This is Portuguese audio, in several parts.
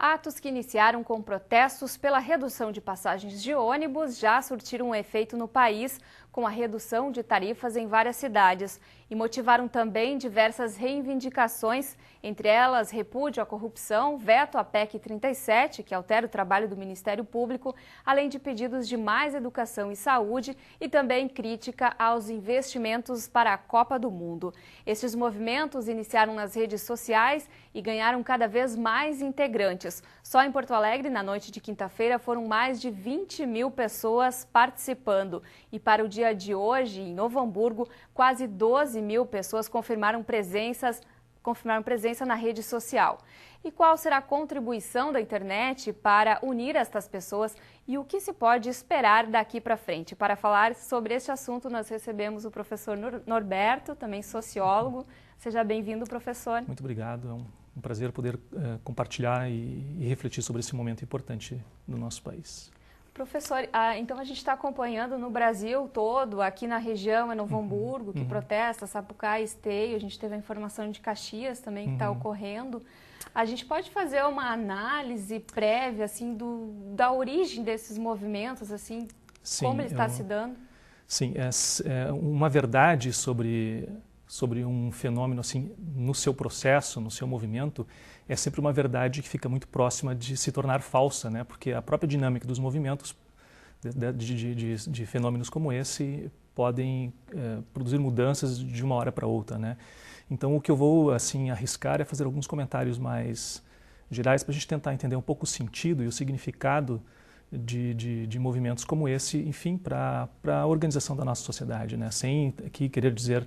Atos que iniciaram com protestos pela redução de passagens de ônibus já surtiram um efeito no país, com a redução de tarifas em várias cidades, e motivaram também diversas reivindicações, entre elas repúdio à corrupção, veto à PEC 37, que altera o trabalho do Ministério Público, além de pedidos de mais educação e saúde e também crítica aos investimentos para a Copa do Mundo. Estes movimentos iniciaram nas redes sociais e ganharam cada vez mais integrantes. Só em Porto Alegre, na noite de quinta-feira, foram mais de 20 mil pessoas participando. E para o dia de hoje, em Novo Hamburgo, quase 12 mil pessoas confirmaram presença na rede social. E qual será a contribuição da internet para unir estas pessoas e o que se pode esperar daqui para frente? Para falar sobre este assunto, nós recebemos o professor Norberto, também sociólogo. Seja bem-vindo, professor. Muito obrigado. É um prazer poder compartilhar e refletir sobre esse momento importante do nosso país. Professor, então a gente está acompanhando no Brasil todo, aqui na região, é Novo Hamburgo, que protesta, Sapucaí, Esteio, a gente teve a informação de Caxias também que está ocorrendo. A gente pode fazer uma análise prévia, assim, da origem desses movimentos, assim, sim, como ele está se dando? Sim, uma verdade sobre um fenômeno, assim, no seu processo, no seu movimento, é sempre uma verdade que fica muito próxima de se tornar falsa, né? Porque a própria dinâmica dos movimentos de fenômenos como esse podem produzir mudanças de uma hora para outra, né? Então, o que eu vou assim arriscar é fazer alguns comentários mais gerais para a gente tentar entender um pouco o sentido e o significado de movimentos como esse, enfim, para a organização da nossa sociedade, né? Sem aqui querer dizer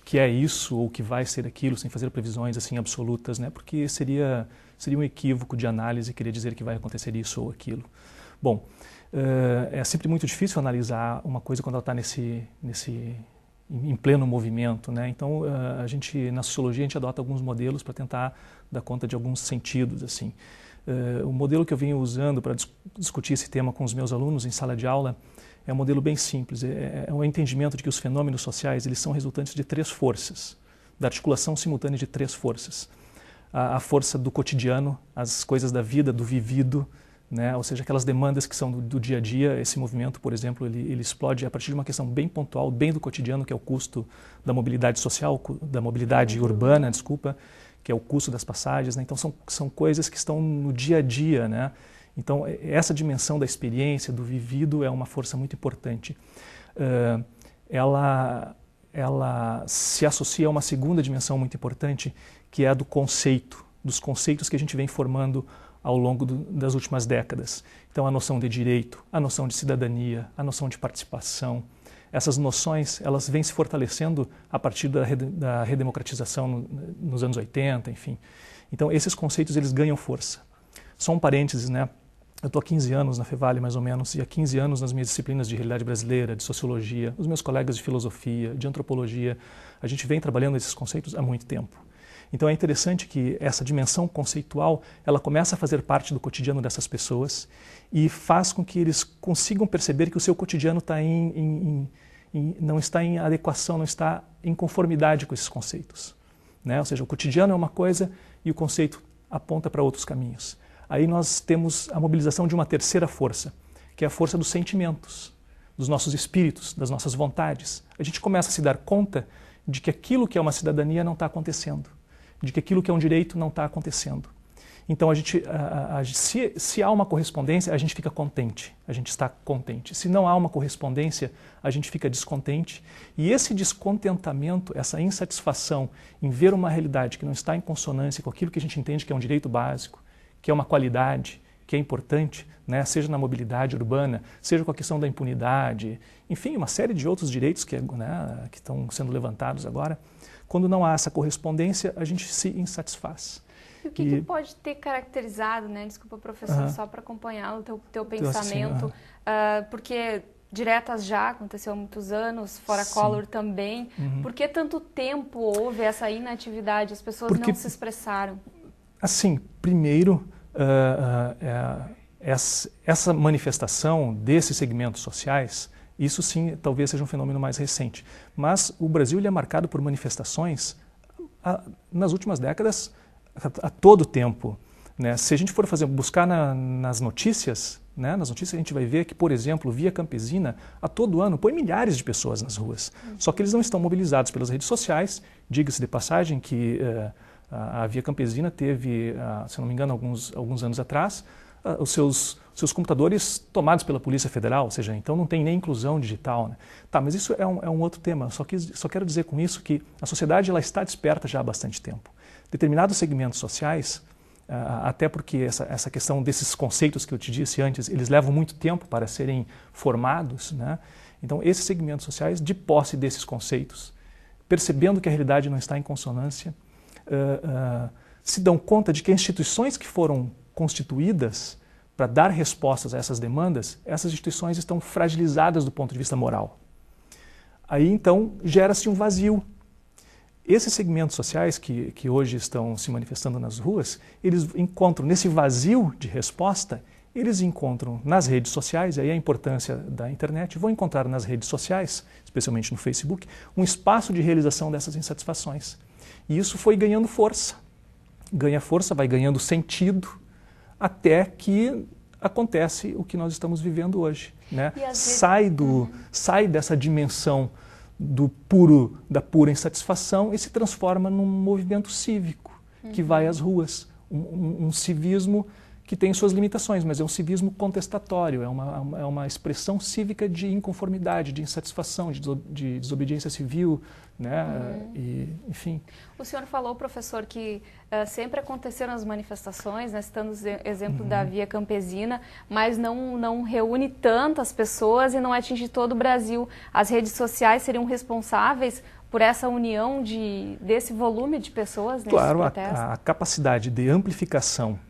que é isso ou que vai ser aquilo, sem fazer previsões assim absolutas, né? Porque seria um equívoco de análise querer dizer que vai acontecer isso ou aquilo. Bom, é sempre muito difícil analisar uma coisa quando ela está em pleno movimento, né? Então, na sociologia, a gente adota alguns modelos para tentar dar conta de alguns sentidos, assim. O modelo que eu venho usando para discutir esse tema com os meus alunos em sala de aula é um modelo bem simples, é um entendimento de que os fenômenos sociais eles são resultantes de três forças, da articulação simultânea de três forças. A força do cotidiano, as coisas da vida, do vivido, né? Ou seja, aquelas demandas que são do dia a dia. Esse movimento, por exemplo, ele explode a partir de uma questão bem pontual, bem do cotidiano, que é o custo da mobilidade social, da mobilidade urbana, desculpa, que é o custo das passagens, né? Então são coisas que estão no dia a dia, né? Então, essa dimensão da experiência, do vivido, é uma força muito importante. Ela se associa a uma segunda dimensão muito importante, que é a do conceito, dos conceitos que a gente vem formando ao longo das últimas décadas. Então, a noção de direito, a noção de cidadania, a noção de participação. Essas noções, elas vêm se fortalecendo a partir da redemocratização nos anos 80, enfim. Então, esses conceitos, eles ganham força. Só um parênteses, né? Eu estou há 15 anos na Fevale, mais ou menos, e há 15 anos nas minhas disciplinas de realidade brasileira, de sociologia, os meus colegas de filosofia, de antropologia, a gente vem trabalhando esses conceitos há muito tempo. Então é interessante que essa dimensão conceitual, ela começa a fazer parte do cotidiano dessas pessoas e faz com que eles consigam perceber que o seu cotidiano não está em adequação, não está em conformidade com esses conceitos, né? Ou seja, o cotidiano é uma coisa e o conceito aponta para outros caminhos. Aí nós temos a mobilização de uma terceira força, que é a força dos sentimentos, dos nossos espíritos, das nossas vontades. A gente começa a se dar conta de que aquilo que é uma cidadania não está acontecendo, de que aquilo que é um direito não está acontecendo. Então, se há uma correspondência, a gente fica contente, a gente está contente. Se não há uma correspondência, a gente fica descontente. E esse descontentamento, essa insatisfação em ver uma realidade que não está em consonância com aquilo que a gente entende que é um direito básico, que é uma qualidade, que é importante, né? Seja na mobilidade urbana, seja com a questão da impunidade, enfim, uma série de outros direitos que estão sendo levantados agora. Quando não há essa correspondência, a gente se insatisfaz. E o que pode ter caracterizado, né? Desculpa, professor, só para acompanhar o teu pensamento, porque diretas já aconteceu há muitos anos, fora Collor também. Por que tanto tempo houve essa inatividade? As pessoas não se expressaram? Assim, primeiro, essa manifestação desses segmentos sociais, isso sim talvez seja um fenômeno mais recente. Mas o Brasil ele é marcado por manifestações nas últimas décadas a todo tempo. né? Se a gente for buscar nas notícias, né? Nas notícias a gente vai ver que, por exemplo, Via Campesina, a todo ano, põe milhares de pessoas nas ruas. Só que eles não estão mobilizados pelas redes sociais. Diga-se de passagem que a Via Campesina teve, se não me engano, alguns anos atrás, os seus computadores tomados pela Polícia Federal, ou seja, então não tem nem inclusão digital, né? Tá, mas isso é um outro tema. Só quero dizer com isso que a sociedade ela está desperta já há bastante tempo. Determinados segmentos sociais, até porque essa questão desses conceitos que eu te disse antes, eles levam muito tempo para serem formados, né? Então, esses segmentos sociais, de posse desses conceitos, percebendo que a realidade não está em consonância, se dão conta de que instituições que foram constituídas para dar respostas a essas demandas, essas instituições estão fragilizadas do ponto de vista moral. Aí, então, gera-se um vazio. Esses segmentos sociais que hoje estão se manifestando nas ruas, eles encontram nesse vazio de resposta, eles encontram nas redes sociais, aí a importância da internet, vão encontrar nas redes sociais, especialmente no Facebook, um espaço de realização dessas insatisfações. E isso foi ganhando força. Ganha força, vai ganhando sentido, até que acontece o que nós estamos vivendo hoje, né? Sai dessa dimensão da pura insatisfação e se transforma num movimento cívico que vai às ruas, um civismo que tem suas limitações, mas é um civismo contestatório, é uma expressão cívica de inconformidade, de insatisfação, de desobediência civil, né? E, enfim. O senhor falou, professor, que sempre aconteceram as manifestações, né, citando o exemplo da Via Campesina, mas não reúne tantas pessoas e não atinge todo o Brasil. As redes sociais seriam responsáveis por essa união desse volume de pessoas nesses protestos? Claro, a capacidade de amplificação,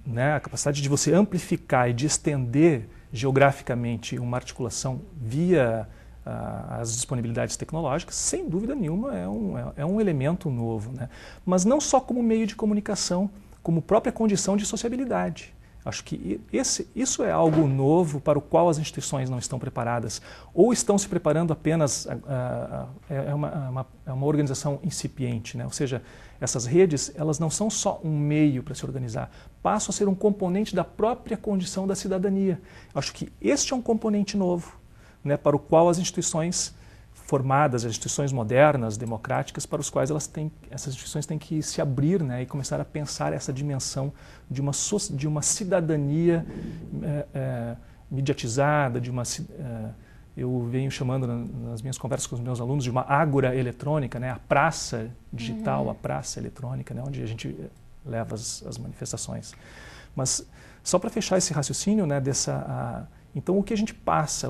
né, a capacidade de você amplificar e de estender geograficamente uma articulação via as disponibilidades tecnológicas, sem dúvida nenhuma, é um elemento novo, né? Mas não só como meio de comunicação, como própria condição de sociabilidade. Acho que isso é algo novo para o qual as instituições não estão preparadas, ou estão se preparando apenas, é uma organização incipiente, né? Ou seja, essas redes, elas não são só um meio para se organizar, passam a ser um componente da própria condição da cidadania. Acho que este é um componente novo, né, para o qual as instituições formadas, as instituições modernas, democráticas, para os quais essas instituições têm que se abrir, né, e começar a pensar essa dimensão de uma cidadania mediatizada, eu venho chamando nas minhas conversas com os meus alunos de uma ágora eletrônica, né, a praça digital, a praça eletrônica, né, onde a gente leva as manifestações. Mas só para fechar esse raciocínio, né, então o que a gente passa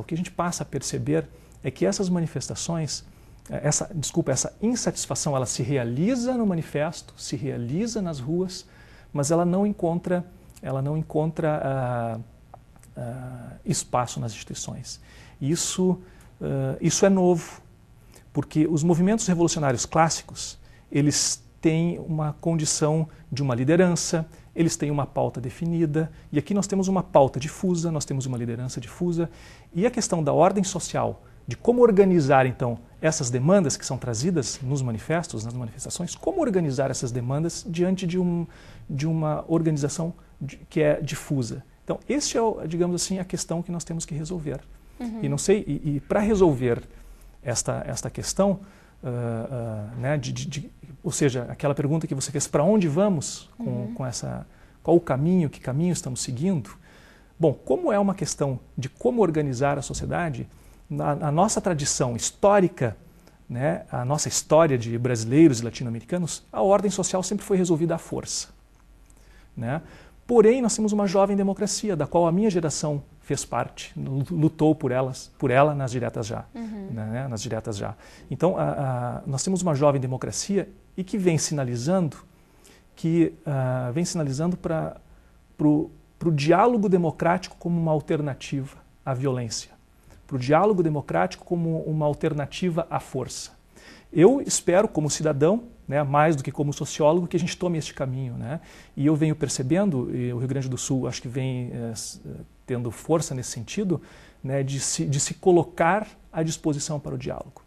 a perceber é que essas manifestações, essa insatisfação, ela se realiza no manifesto, se realiza nas ruas, mas ela não encontra espaço nas instituições. Isso é novo, porque os movimentos revolucionários clássicos, eles têm uma condição de uma liderança, eles têm uma pauta definida, e aqui nós temos uma pauta difusa, nós temos uma liderança difusa, e a questão da ordem social, de como organizar, então, essas demandas que são trazidas nos manifestos, nas manifestações, como organizar essas demandas diante de uma organização que é difusa. Então, este é, digamos assim, a questão que nós temos que resolver. E não sei, e para resolver esta questão, né, ou seja, aquela pergunta que você fez, para onde vamos qual o caminho, que caminho estamos seguindo? Bom, como é uma questão de como organizar a sociedade, a nossa tradição histórica, né, a nossa história de brasileiros e latino-americanos, a ordem social sempre foi resolvida à força, né? Porém, nós temos uma jovem democracia, da qual a minha geração fez parte, lutou por ela nas diretas já. Né, nas diretas já. Então, nós temos uma jovem democracia e que vem sinalizando para o diálogo democrático como uma alternativa à violência, para o diálogo democrático como uma alternativa à força. Eu espero, como cidadão, né, mais do que como sociólogo, que a gente tome este caminho, né? E eu venho percebendo, e o Rio Grande do Sul acho que vem tendo força nesse sentido, né, de se colocar à disposição para o diálogo.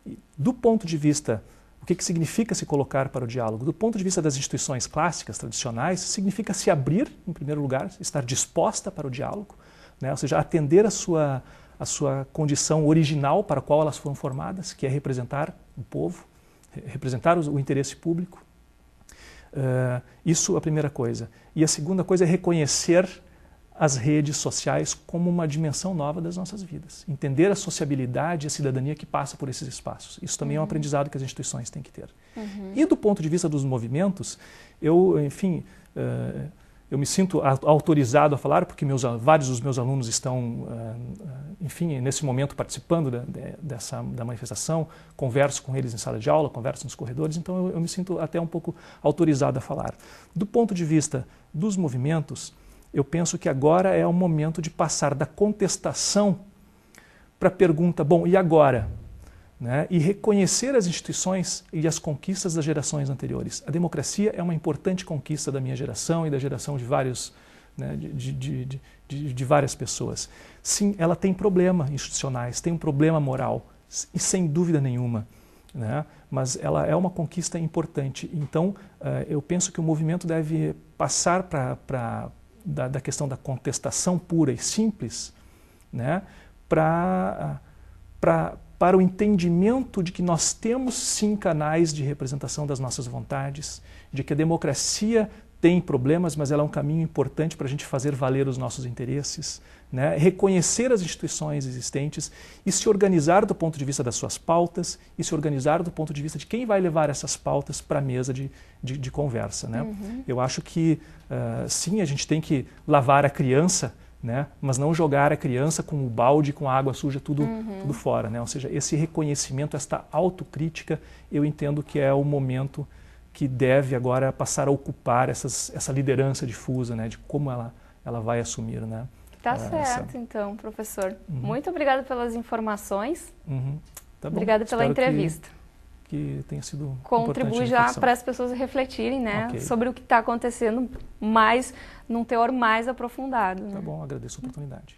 E, do ponto de vista, O que significa se colocar para o diálogo? Do ponto de vista das instituições clássicas, tradicionais, significa se abrir, em primeiro lugar, estar disposta para o diálogo, né? Ou seja, atender a sua condição original para a qual elas foram formadas, que é representar o povo, representar o interesse público. Isso é a primeira coisa. E a segunda coisa é reconhecer as redes sociais como uma dimensão nova das nossas vidas. Entender a sociabilidade e a cidadania que passa por esses espaços. Isso também é um aprendizado que as instituições têm que ter. E do ponto de vista dos movimentos, eu me sinto autorizado a falar, porque vários dos meus alunos estão, enfim, nesse momento participando da manifestação, converso com eles em sala de aula, converso nos corredores, então eu me sinto até um pouco autorizado a falar. Do ponto de vista dos movimentos, eu penso que agora é o momento de passar da contestação para a pergunta, bom, e agora? Né? E reconhecer as instituições e as conquistas das gerações anteriores. A democracia é uma importante conquista da minha geração e da geração de vários, né, de várias pessoas. Sim, ela tem problemas institucionais, tem um problema moral, e sem dúvida nenhuma. Né? Mas ela é uma conquista importante. Então, eu penso que o movimento deve passar da questão da contestação pura e simples, né, para o entendimento de que nós temos sim canais de representação das nossas vontades, de que a democracia tem problemas, mas ela é um caminho importante para a gente fazer valer os nossos interesses, né, reconhecer as instituições existentes e se organizar do ponto de vista das suas pautas e se organizar do ponto de vista de quem vai levar essas pautas para a mesa de conversa. Né? Eu acho que, sim, a gente tem que lavar a criança, né, mas não jogar a criança com o balde, com a água suja, tudo fora. Né? Ou seja, esse reconhecimento, esta autocrítica, eu entendo que é o momento que deve agora passar a ocupar essa liderança difusa, né, de como ela vai assumir. Né? Tá certo, então, professor. Muito obrigada pelas informações. Tá bom. Obrigada pela entrevista. Que tenha sido contribui já para as pessoas refletirem, né, sobre o que está acontecendo, mais num teor mais aprofundado. Tá bom, agradeço a oportunidade.